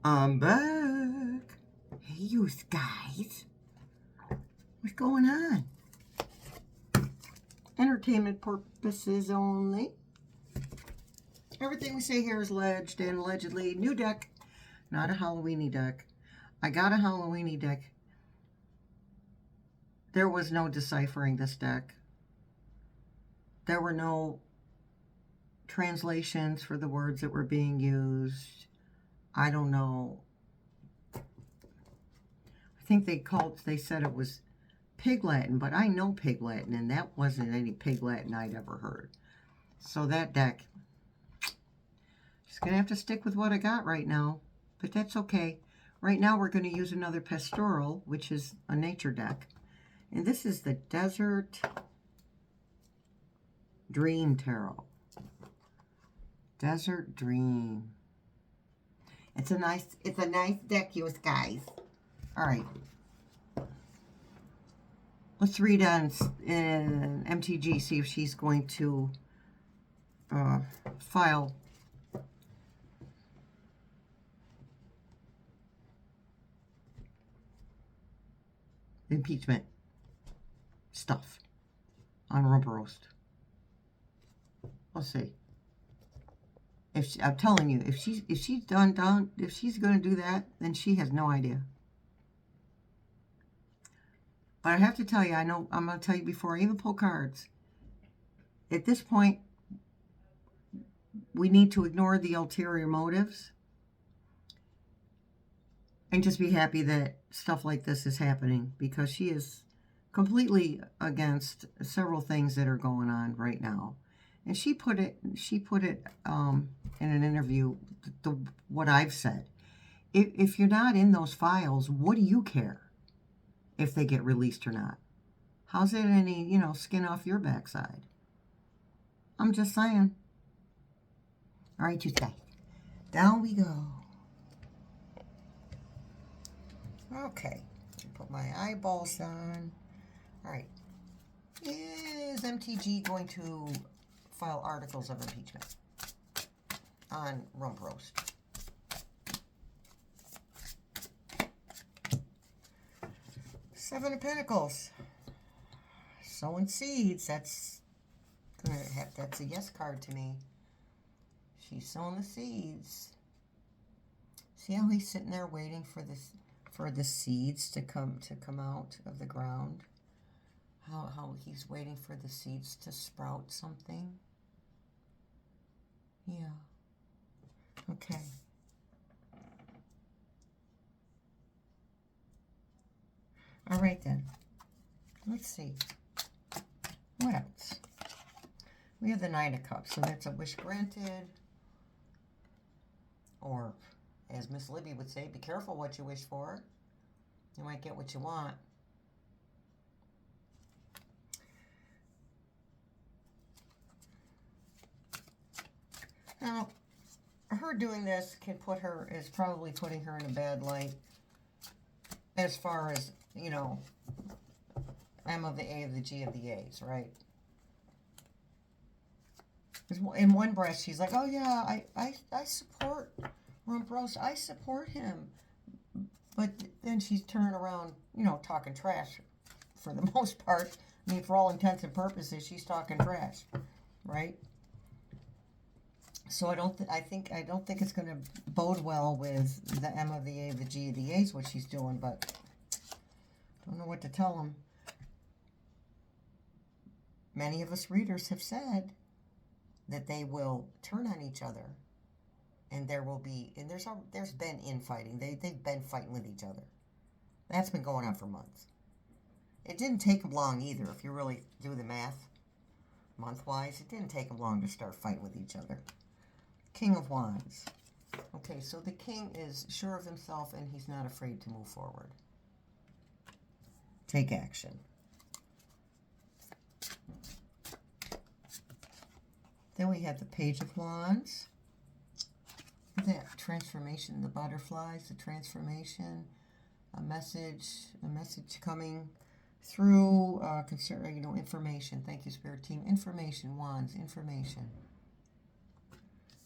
I'm back. Hey, you guys. What's going on? Entertainment purposes only. Everything we say here is alleged and allegedly. New deck, not a Halloweeny deck. I got a Halloweeny deck. There was no deciphering this deck. There were no translations for the words that were being used. I don't know. I think they said it was Pig Latin, but I know Pig Latin, and that wasn't any Pig Latin I'd ever heard. So that deck, just going to have to stick with what I got right now, but that's okay. Right now we're going to use another Pastoral, which is a nature deck. And this is the Desert Dream Tarot. Desert Dream. It's a nice deck, you guys. All right. Let's read on in MTG, see if she's going to file impeachment stuff on Rump Roast. We'll see. I'm telling you, if she's going to do that, then she has no idea. But I have to tell you, I know I'm going to tell you before I even pull cards. At this point, we need to ignore the ulterior motives and just be happy that stuff like this is happening, because she is completely against several things that are going on right now. And she put it in an interview, what I've said. If you're not in those files, what do you care if they get released or not? How's it any, skin off your backside? I'm just saying. All right, you guys. Down we go. Okay. Put my eyeballs on. All right. Is MTG going to file articles of impeachment on Rump Roast? Seven of Pentacles. Sowing seeds. That's a yes card to me. She's sowing the seeds. See how he's sitting there waiting for the seeds to come out of the ground? How he's waiting for the seeds to sprout something? Yeah. Okay. All right then. Let's see. What else? We have the Nine of Cups, so that's a wish granted. Or, as Miss Libby would say, be careful what you wish for. You might get what you want. Now, her doing this is probably putting her in a bad light as far as, M of the A of the G of the A's, right? In one breath, she's like, oh yeah, I support Rump Roast. I support him. But then she's turning around, talking trash for the most part. I mean, for all intents and purposes, she's talking trash, right? So I don't think it's going to bode well with the M of the A, the G of the A's, what she's doing, but don't know what to tell them. Many of us readers have said that they will turn on each other, and there's been infighting. They've been fighting with each other. That's been going on for months. It didn't take them long either, if you really do the math, month-wise. It didn't take them long to start fighting with each other. King of Wands. Okay, so the king is sure of himself, and he's not afraid to move forward. Take action. Then we have the Page of Wands. That transformation, the butterflies, the transformation, a message coming through, information. Thank you, Spirit Team. Information, Wands, information.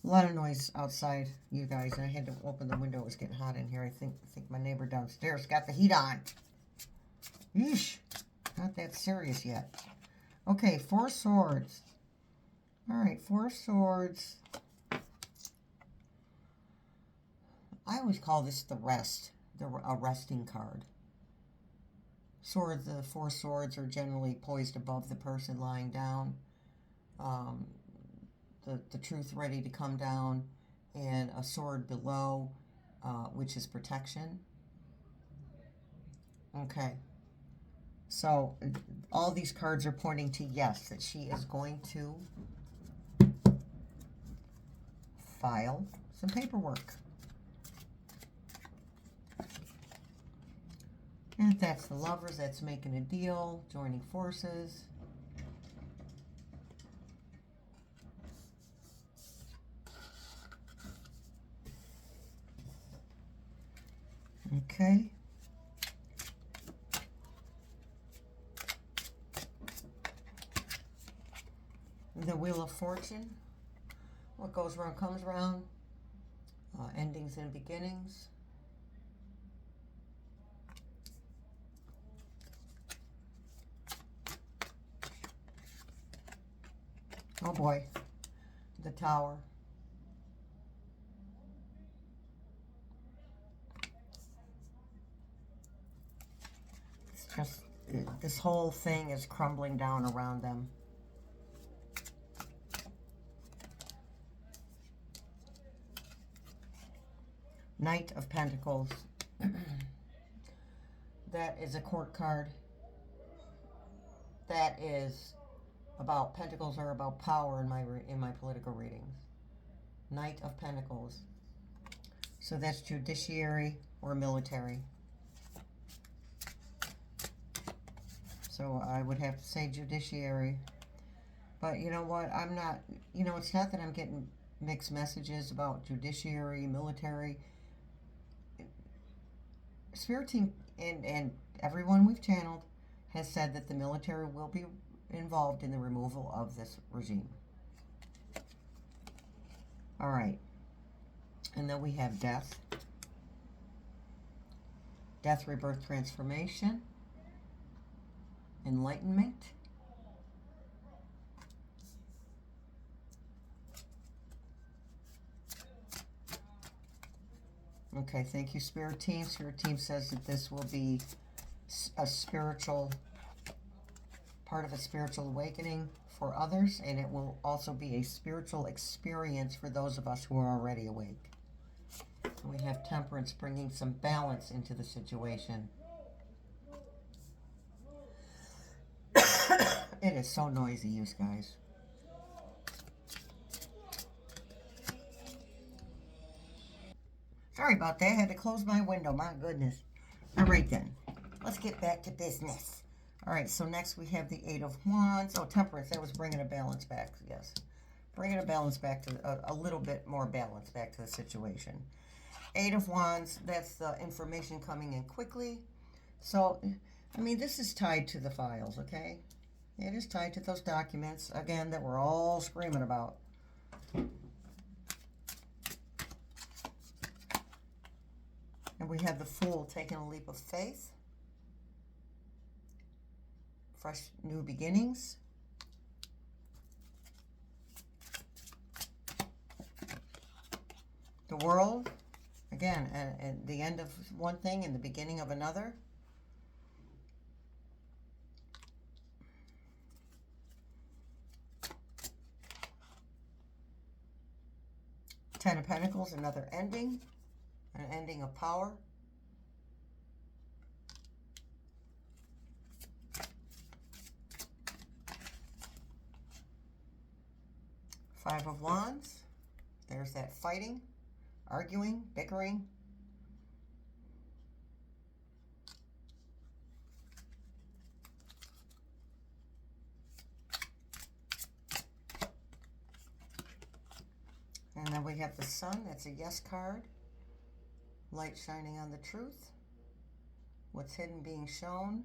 A lot of noise outside, you guys. I had to open the window. It was getting hot in here. I think my neighbor downstairs got the heat on. Yeesh. Not that serious yet. Okay, 4 swords. All right, 4 swords. I always call this the rest, a resting card. The 4 swords are generally poised above the person lying down. The truth ready to come down, and a sword below, which is protection. Okay. So all these cards are pointing to yes, that she is going to file some paperwork. And if that's the Lovers, that's making a deal, joining forces. Okay. The Wheel of Fortune. What goes around comes around. Endings and beginnings. Oh boy. The Tower. It's just, this whole thing is crumbling down around them. Knight of Pentacles. That is a court card. That is about, Pentacles are about power in my political readings. Knight of Pentacles. So that's judiciary or military. So I would have to say judiciary. But you know what? I'm not, it's not that I'm getting mixed messages about judiciary, military. Spirit team and everyone we've channeled has said that the military will be involved in the removal of this regime. All right. And then we have death. Death, rebirth, transformation. Enlightenment. Okay, thank you, Spirit Team. Spirit Team says that this will be a spiritual, part of a spiritual awakening for others, and it will also be a spiritual experience for those of us who are already awake. And we have Temperance, bringing some balance into the situation. It is so noisy, you guys. Sorry about that. I had to close my window. My goodness. All right, then. Let's get back to business. All right, so next we have the 8 of Wands. Oh, Temperance. That was bringing a balance back. Yes. Bringing a balance back to, a little bit more balance back to the situation. 8 of Wands. That's the information coming in quickly. So, I mean, this is tied to the files, okay? It is tied to those documents, again, that we're all screaming about. And we have the Fool taking a leap of faith. Fresh new beginnings. The World. Again, at the end of one thing and the beginning of another. Ten of Pentacles, another ending. An ending of power. Five of Wands. There's that fighting, arguing, bickering. And then we have the Sun. That's a yes card. Light shining on the truth. What's hidden being shown.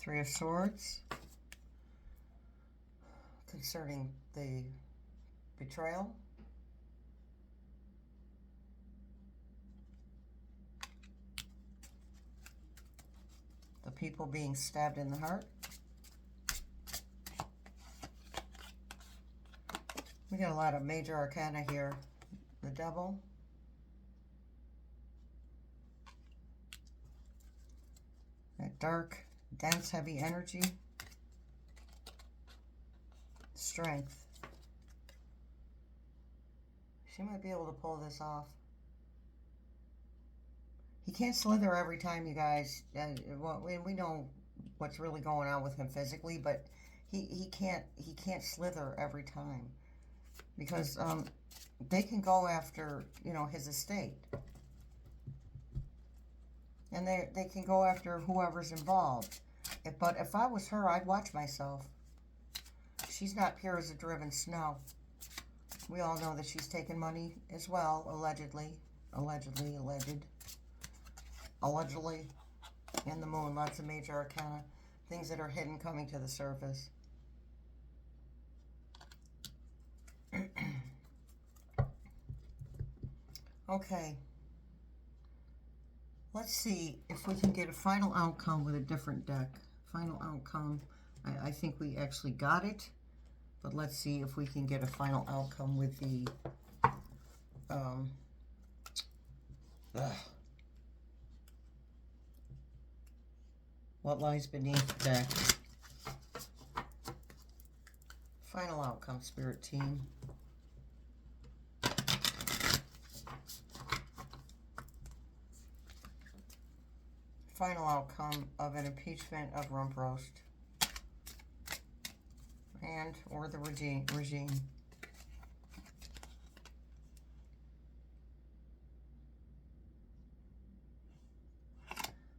Three of Swords. Concerning the betrayal. The people being stabbed in the heart. We got a lot of major arcana here. The Devil. That dark, dense, heavy energy. Strength. She might be able to pull this off. He can't slither every time, you guys. Well, we know what's really going on with him physically, but he can't slither every time, because they can go after, you know, his estate, and they can go after whoever's involved. But if I was her, I'd watch myself. She's not pure as a driven snow. We all know that she's taken money as well, allegedly, alleged. And the Moon, lots of major arcana, things that are hidden coming to the surface. Okay. Let's see if we can get a final outcome with a different deck. Final outcome. I think we actually got it. But let's see if we can get a final outcome with the What Lies Beneath deck. Final outcome, Spirit Team. Final outcome of an impeachment of Rump Roast. And or the regime.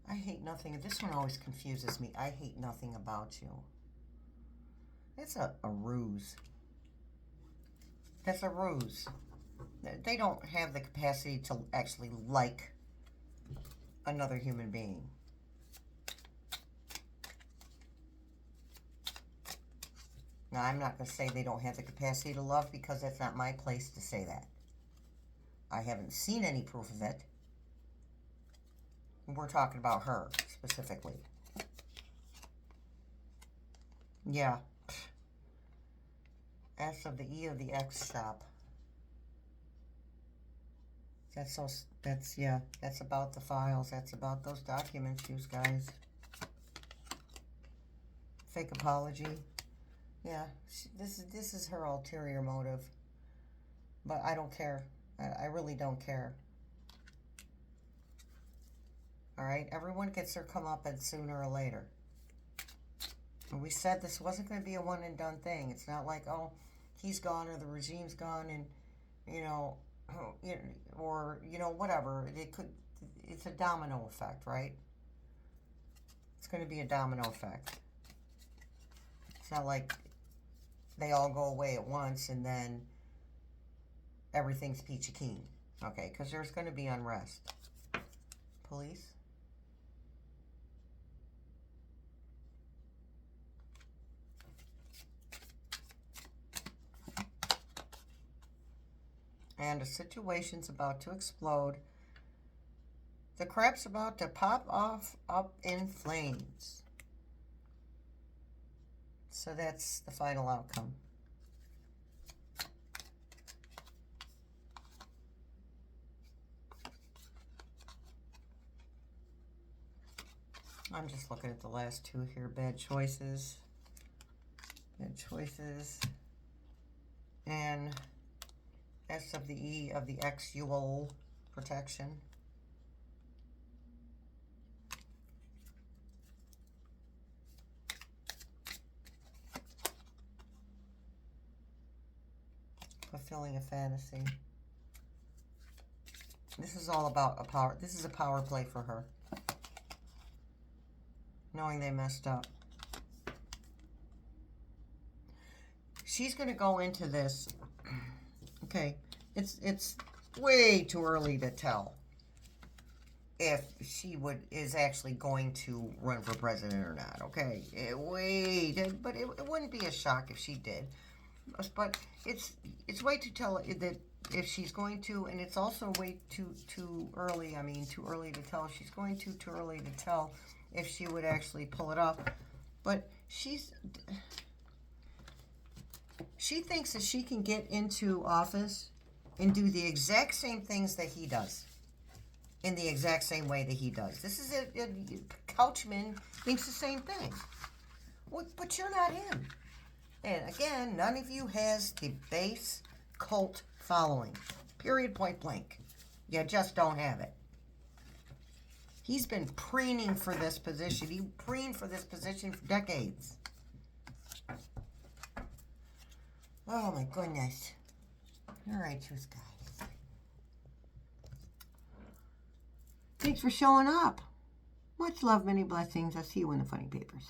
I hate nothing. This one always confuses me. I hate nothing about you. It's a ruse. That's a ruse. They don't have the capacity to actually like another human being. Now, I'm not going to say they don't have the capacity to love, because that's not my place to say that. I haven't seen any proof of it. We're talking about her, specifically. Yeah. S of the E of the X shop. Yeah, that's about the files. That's about those documents, you guys. Fake apology. Yeah, this is her ulterior motive. But I don't care. I really don't care. Alright, everyone gets their comeuppance sooner or later. And we said this wasn't going to be a one and done thing. It's not like, oh, he's gone or the regime's gone and, you know, or, you know, whatever. It's a domino effect, right? It's going to be a domino effect. It's not like they all go away at once and then everything's peachy keen. Okay, because there's going to be unrest. Police. And a situation's about to explode. The crap's about to pop off up in flames. So that's the final outcome. I'm just looking at the last two here. Bad choices. Bad choices. And S of the E of the X-Ual protection. Fulfilling a fantasy. This is all about a power. This is a power play for her. Knowing they messed up. She's going to go into this. Okay, it's way too early to tell. if she is actually going to run for president or not. Okay, wait, but it wouldn't be a shock if she did. But it's way to tell that if she's going to, and it's also way too early. I mean, too early to tell if she's going to. Too early to tell if she would actually pull it off. But she thinks that she can get into office and do the exact same things that he does. In the exact same way that he does. This is Couchman thinks the same thing. Well, but you're not him. And again, none of you has the base cult following. Period, point blank. You just don't have it. He's been preening for this position. He preened for this position for decades. Oh my goodness. All right, truth guys. Thanks for showing up. Much love, many blessings. I'll see you in the funny papers.